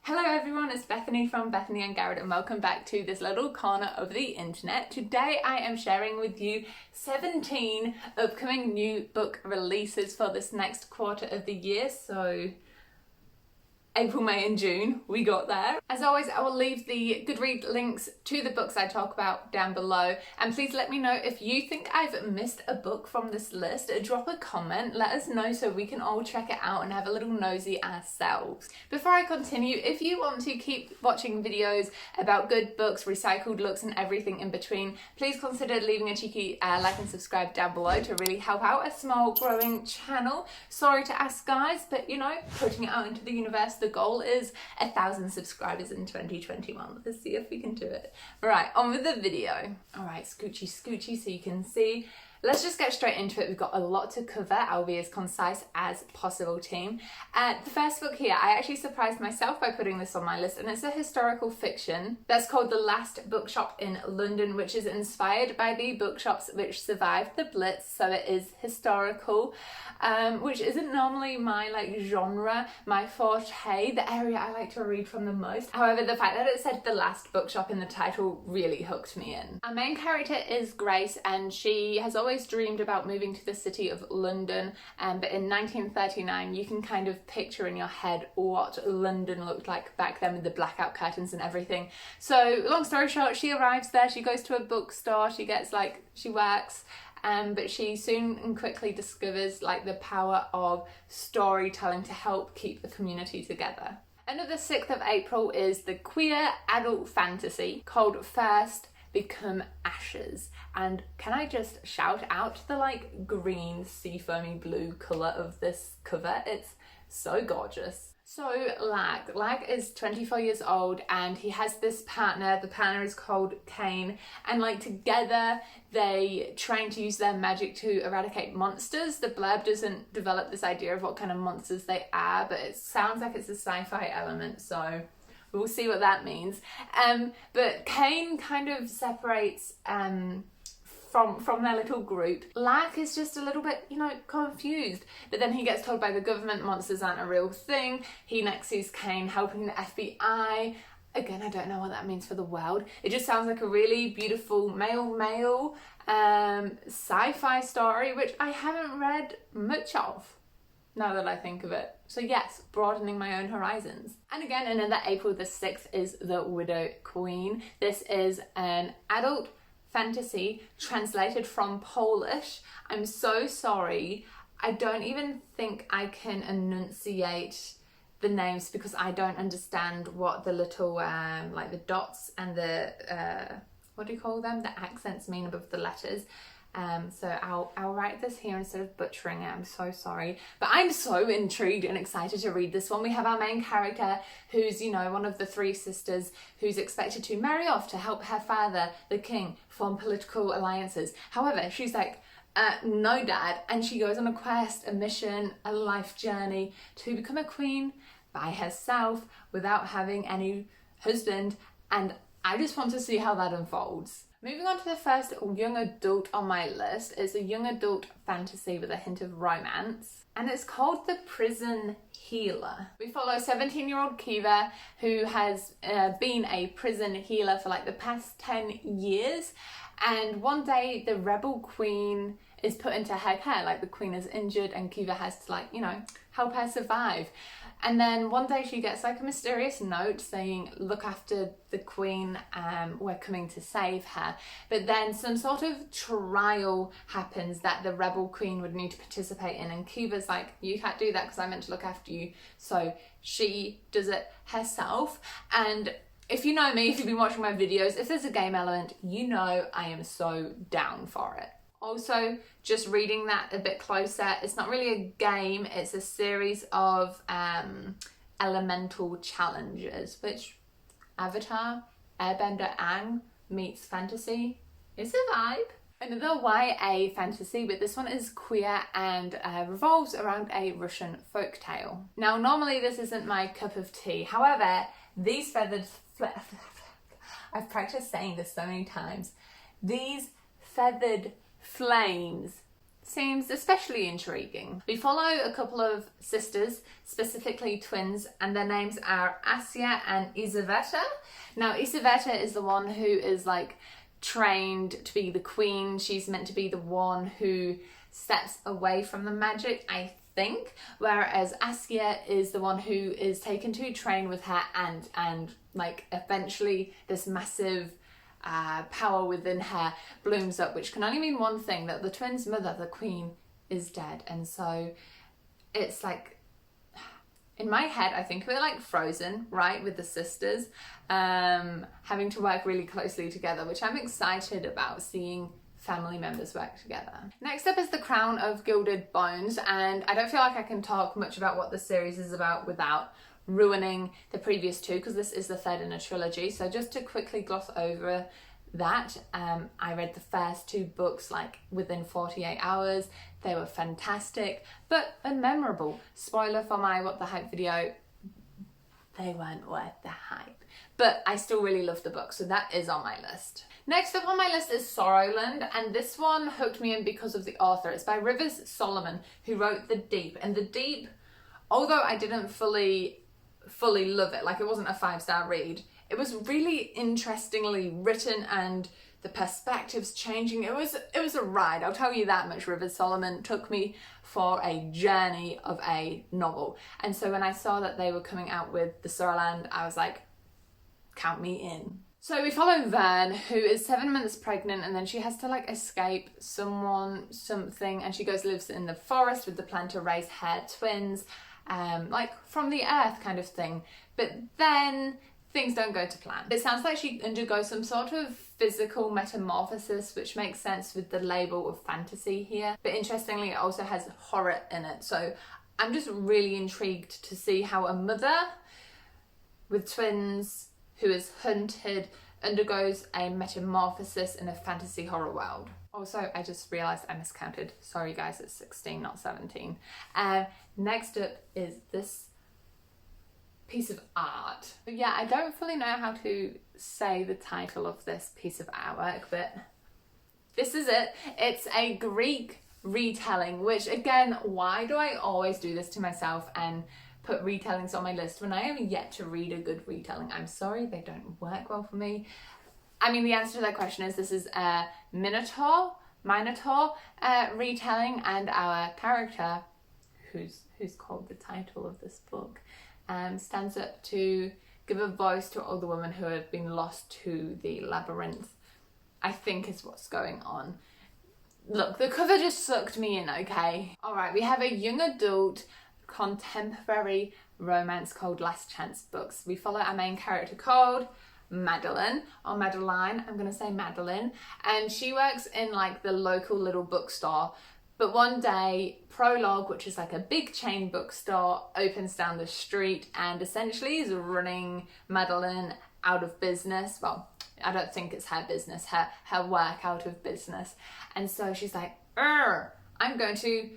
Hello everyone, it's Bethany from Bethany and Garrett and welcome back to this little corner of the internet. Today I am sharing with you 17 upcoming new book releases for this next quarter of the year, so April, May and June, we got there. As always, I will leave the Goodreads links to the books I talk about down below. And please let me know if you think I've missed a book from this list. Drop a comment, let us know so we can all check it out and have a little nosy ourselves. Before I continue, if you want to keep watching videos about good books, recycled looks and everything in between, please consider leaving a cheeky like and subscribe down below to really help out a small growing channel. Sorry to ask guys, but you know, putting it out into the universe, the goal is 1,000 subscribers in 2021. Let's see if we can do it. Right, on with the video. All right, scoochy so you can see. Let's just get straight into it. We've got a lot to cover. I'll be as concise as possible, team. The first book here, I actually surprised myself by putting this on my list, and it's a historical fiction that's called The Last Bookshop in London, which is inspired by the bookshops which survived the Blitz, so it is historical, which isn't normally my genre, my forte, the area I like to read from the most. However, the fact that it said The Last Bookshop in the title really hooked me in. Our main character is Grace, and she has always dreamed about moving to the city of London, but in 1939 you can kind of picture in your head what London looked like back then with the blackout curtains and everything. So long story short, she arrives there, she goes to a bookstore, she works, but she soon and quickly discovers the power of storytelling to help keep the community together. Another 6th of April is the queer adult fantasy called First Become Ashes, and can I just shout out the green seafoamy blue colour of this cover? It's so gorgeous. So Lag is 24 years old and he has this partner. The partner is called Kane, and together they train to use their magic to eradicate monsters. The blurb doesn't develop this idea of what kind of monsters they are, but it sounds like it's a sci-fi element, so we'll see what that means. But Kane kind of separates from their little group. Lack is just a little bit, confused. But then he gets told by the government monsters aren't a real thing. He next sees Kane helping the FBI. Again, I don't know what that means for the world. It just sounds like a really beautiful male sci-fi story, which I haven't read much of, now that I think of it. So yes, broadening my own horizons. And again, another April the 6th is The Widow Queen. This is an adult fantasy translated from Polish. I'm so sorry. I don't even think I can enunciate the names because I don't understand what the little, the dots and the, what do you call them? The accents mean above the letters. So I'll write this here instead of butchering it. I'm so sorry. But I'm so intrigued and excited to read this one. We have our main character who's, one of the 3 sisters who's expected to marry off to help her father, the king, form political alliances. However, she's no dad, and she goes on a quest, a mission, a life journey to become a queen by herself without having any husband, and I just want to see how that unfolds. Moving on to the first young adult on my list, it's a young adult fantasy with a hint of romance, and it's called The Prison Healer. We follow 17-year-old Kiva, who has been a prison healer for the past 10 years, and one day the rebel queen is put into her care. The queen is injured and Kiva has to help her survive. And then one day she gets a mysterious note saying, look after the queen, we're coming to save her. But then some sort of trial happens that the rebel queen would need to participate in, and Kiva's you can't do that because I meant to look after you. So she does it herself. And if you know me, if you've been watching my videos, if there's a game element, I am so down for it. Also, just reading that a bit closer, it's not really a game, it's a series of elemental challenges, which Avatar, Airbender Aang meets fantasy. It's a vibe. Another YA fantasy, but this one is queer and revolves around a Russian folktale. Now, normally this isn't my cup of tea. However, these feathered... I've practiced saying this so many times. These feathered flames seems especially intriguing. We follow a couple of sisters, specifically twins, and their names are Asya and Isaveta. Now, Isaveta is the one who is like trained to be the queen. She's meant to be the one who steps away from the magic, I think, whereas Asya is the one who is taken to train with her, and like eventually this massive power within her blooms up, which can only mean one thing, that the twins' mother, the queen, is dead. And so it's like, in my head, I think we're like Frozen, right, with the sisters having to work really closely together, which I'm excited about, seeing family members work together. Next up is The Crown of Gilded Bones, and I don't feel like I can talk much about what the series is about without ruining the previous two, because this is the third in a trilogy. So just to quickly gloss over that, I read the first two books like within 48 hours. They were fantastic, but unmemorable. Spoiler for my What the Hype video, they weren't worth the hype. But I still really love the book, so that is on my list. Next up on my list is Sorrowland, and this one hooked me in because of the author. It's by Rivers Solomon, who wrote The Deep. And The Deep, although I didn't fully love it, like it wasn't a 5-star read, it was really interestingly written, and the perspectives changing. It was a ride, I'll tell you that much. Rivers Solomon took me for a journey of a novel. And so when I saw that they were coming out with the Sorrowland, I was like, count me in. So we follow Vern, who is 7 months pregnant, and then she has to like escape something, and she lives in the forest with the plan to raise her twins, like from the earth kind of thing. But then things don't go to plan. It sounds like she undergoes some sort of physical metamorphosis, which makes sense with the label of fantasy here. But interestingly, it also has horror in it. So I'm just really intrigued to see how a mother with twins who is hunted undergoes a metamorphosis in a fantasy horror world. Also, I just realised I miscounted. Sorry guys, it's 16, not 17. Next up is this piece of art. Yeah, I don't fully know how to say the title of this piece of artwork, but this is it. It's a Greek retelling, which again, why do I always do this to myself and put retellings on my list when I am yet to read a good retelling? I'm sorry, they don't work well for me. I mean, the answer to that question is this is a Minotaur retelling, and our character, who's called the title of this book, stands up to give a voice to all the women who have been lost to the labyrinth, I think is what's going on. Look, the cover just sucked me in, okay? All right, we have a young adult contemporary romance called Last Chance Books. We follow our main character called Madeline, or Madeline, I'm gonna say Madeline, and she works in like the local little bookstore. But one day, Prologue, which is like a big chain bookstore, opens down the street and essentially is running Madeline out of business. Well, I don't think it's her business, her work out of business. And so she's like, I'm going to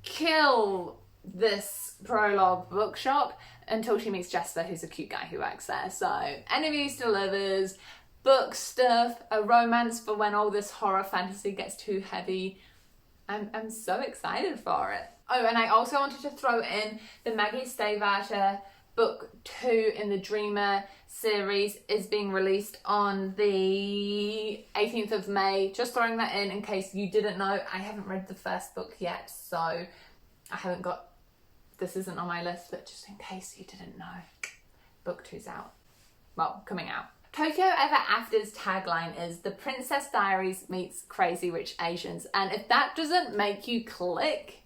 kill this Prologue bookshop, until she meets Jasper, who's a cute guy who works there. So enemies to lovers, book stuff, a romance for when all this horror fantasy gets too heavy. I'm so excited for it. Oh, and I also wanted to throw in the Maggie Stayvater book 2 in the Dreamer series is being released on the 18th of May. Just throwing that in case you didn't know. I haven't read the first book yet, so I haven't got, this isn't on my list, but just in case you didn't know, book 2's out. Well, coming out. Tokyo Ever After's tagline is "The Princess Diaries meets Crazy Rich Asians," and if that doesn't make you click,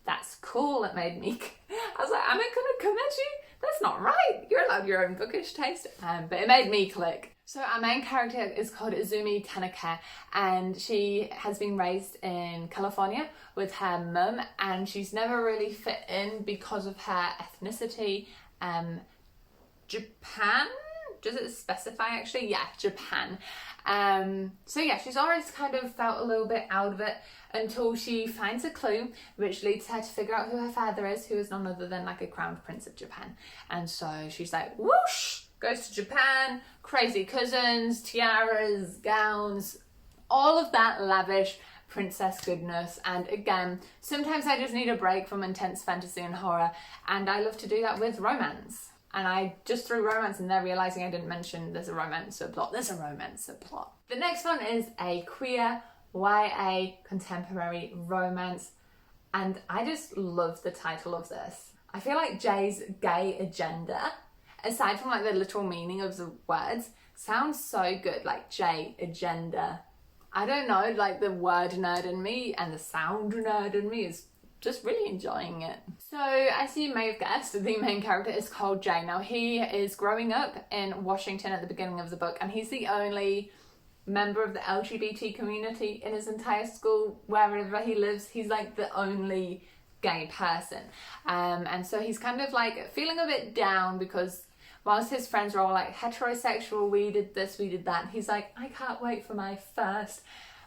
that's cool. It made me, I was like, am I gonna come at you? That's not right. You're allowed your own bookish taste. But it made me click. So our main character is called Izumi Tanaka, and she has been raised in California with her mum, and she's never really fit in because of her ethnicity. Japan? Does it specify actually? Yeah, Japan. So yeah, she's always kind of felt a little bit out of it until she finds a clue, which leads her to figure out who her father is, who is none other than like a crowned prince of Japan. And so she's like, whoosh, goes to Japan, crazy cousins, tiaras, gowns, all of that lavish princess goodness. And again, sometimes I just need a break from intense fantasy and horror, and I love to do that with romance. And I just threw romance in there, realising I didn't mention there's a romance subplot. There's a romance subplot. The next one is a queer YA contemporary romance, and I just love the title of this. I feel like Jay's gay agenda, aside from like the literal meaning of the words, sounds so good, like Jay agenda. I don't know, like the word nerd in me and the sound nerd in me is just really enjoying it. So as you may have guessed, the main character is called Jay. Now he is growing up in Washington at the beginning of the book, and he's the only member of the LGBT community in his entire school. Wherever he lives, he's like the only gay person. And so he's kind of like feeling a bit down because whilst his friends are all like heterosexual, we did this, we did that, he's like, I can't wait for my first.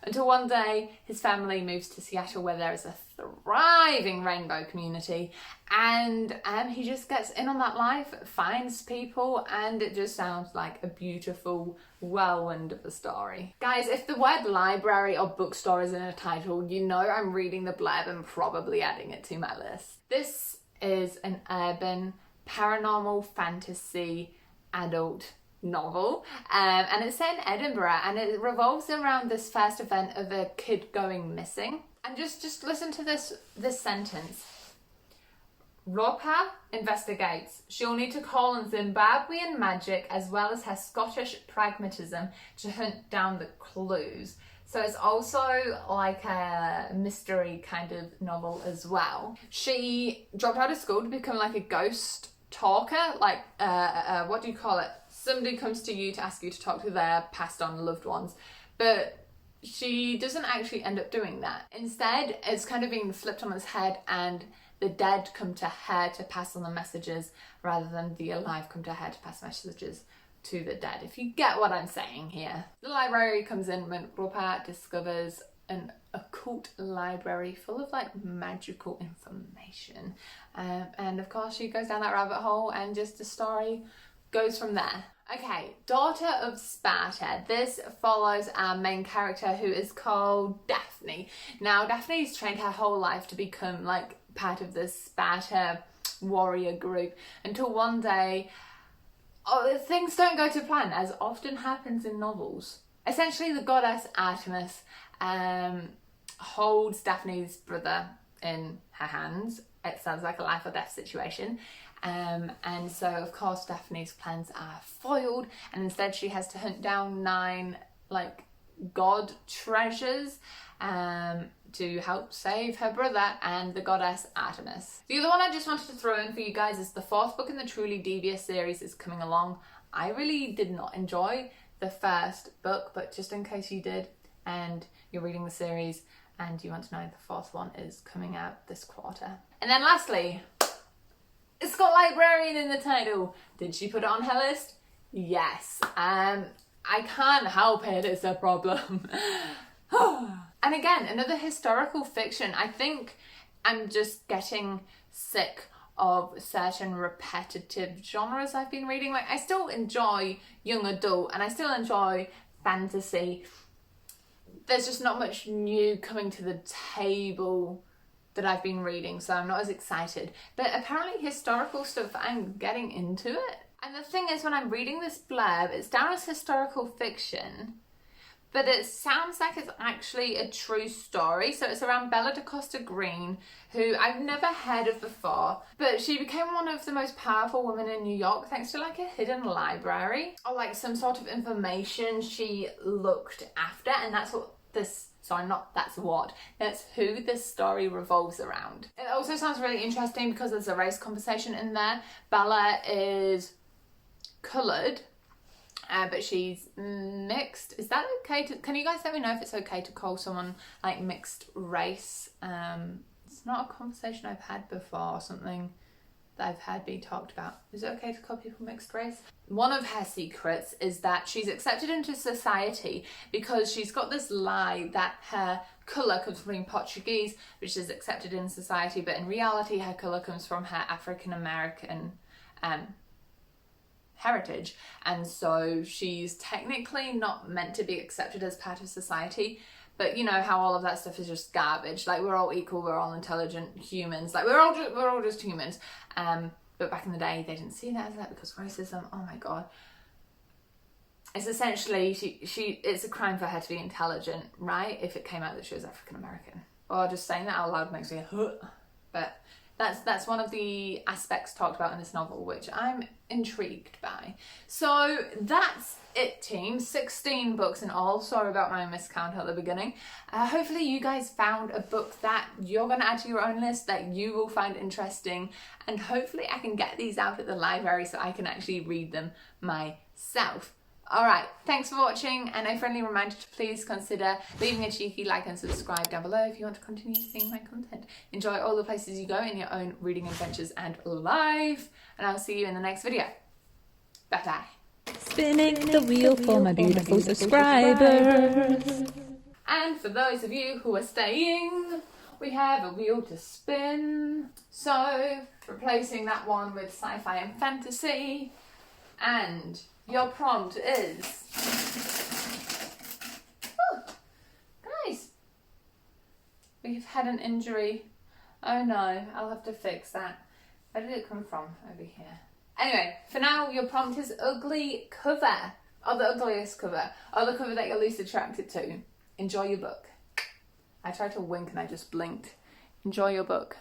Until one day his family moves to Seattle, where there is a thriving rainbow community, and he just gets in on that life, finds people, and it just sounds like a beautiful whirlwind of a story. Guys, if the word library or bookstore is in a title, you know I'm reading the blurb and probably adding it to my list. This is an urban paranormal fantasy adult novel, and it's set in Edinburgh, and it revolves around this first event of a kid going missing. And just listen to this sentence. Ropa investigates. She'll need to call on Zimbabwean magic as well as her Scottish pragmatism to hunt down the clues. So it's also like a mystery kind of novel as well. She dropped out of school to become like a ghost talker, like what do you call it? Somebody comes to you to ask you to talk to their passed on loved ones, but she doesn't actually end up doing that. Instead, it's kind of being flipped on its head, and the dead come to her to pass on the messages rather than the alive come to her to pass messages to the dead, if you get what I'm saying here. The library comes in when Rupa discovers an occult library full of like magical information, and of course she goes down that rabbit hole, and just the story goes from there. Okay, Daughter of Sparta. This follows our main character, who is called Daphne. Now, Daphne's trained her whole life to become like part of the Sparta warrior group, until one day, things don't go to plan, as often happens in novels. Essentially, the goddess Artemis holds Daphne's brother in her hands. It sounds like a life or death situation. And so of course Daphne's plans are foiled, and instead she has to hunt down 9 like god treasures to help save her brother and the goddess Artemis. The other one I just wanted to throw in for you guys is the 4th book in the Truly Devious series is coming along. I really did not enjoy the first book, but just in case you did and you're reading the series and you want to know, the 4th one is coming out this quarter. And then lastly, it's got librarian in the title. Did she put it on her list? Yes. I can't help it, it's a problem. And again, another historical fiction. I think I'm just getting sick of certain repetitive genres I've been reading. Like, I still enjoy young adult and I still enjoy fantasy. There's just not much new coming to the table that I've been reading, so I'm not as excited. But apparently historical stuff, I'm getting into it. And the thing is, when I'm reading this blurb, it's down as historical fiction, but it sounds like it's actually a true story. So it's around Bella DaCosta Green, who I've never heard of before, but she became one of the most powerful women in New York thanks to like a hidden library or like some sort of information she looked after, and that's what this, sorry, not that's what, that's who this story revolves around. It also sounds really interesting because there's a race conversation in there. Bella is coloured, but she's mixed. Is that okay to, can you guys let me know if it's okay to call someone like mixed race? It's not a conversation I've had before or something that I've had be talked about. Is it okay to call people mixed race? One of her secrets is that she's accepted into society because she's got this lie that her colour comes from being Portuguese, which is accepted in society, but in reality her colour comes from her African American heritage, and so she's technically not meant to be accepted as part of society, But you know how all of that stuff is just garbage. Like, we're all equal, we're all intelligent humans. Like, we're all just humans. But back in the day, they didn't see that as that because racism. Oh my god. It's essentially it's a crime for her to be intelligent, right? If it came out that she was African American. Or just saying that out loud makes me but that's one of the aspects talked about in this novel, which I'm intrigued by. So that's it, team. 16 books in all. Sorry about my miscount at the beginning. Hopefully you guys found a book that you're going to add to your own list that you will find interesting, and hopefully I can get these out at the library so I can actually read them myself. Alright, thanks for watching, and a friendly reminder to please consider leaving a cheeky like and subscribe down below if you want to continue seeing my content. Enjoy all the places you go in your own reading adventures and life, and I'll see you in the next video. Bye bye. Spinning the wheel for my beautiful subscribers. And for those of you who are staying, we have a wheel to spin. So, replacing that one with sci-fi and fantasy, and your prompt is... Oh, guys, we've had an injury. Oh no, I'll have to fix that. Where did it come from? Over here. Anyway, for now, your prompt is ugly cover. Or the ugliest cover. Or the cover that you're least attracted to. Enjoy your book. I tried to wink and I just blinked. Enjoy your book.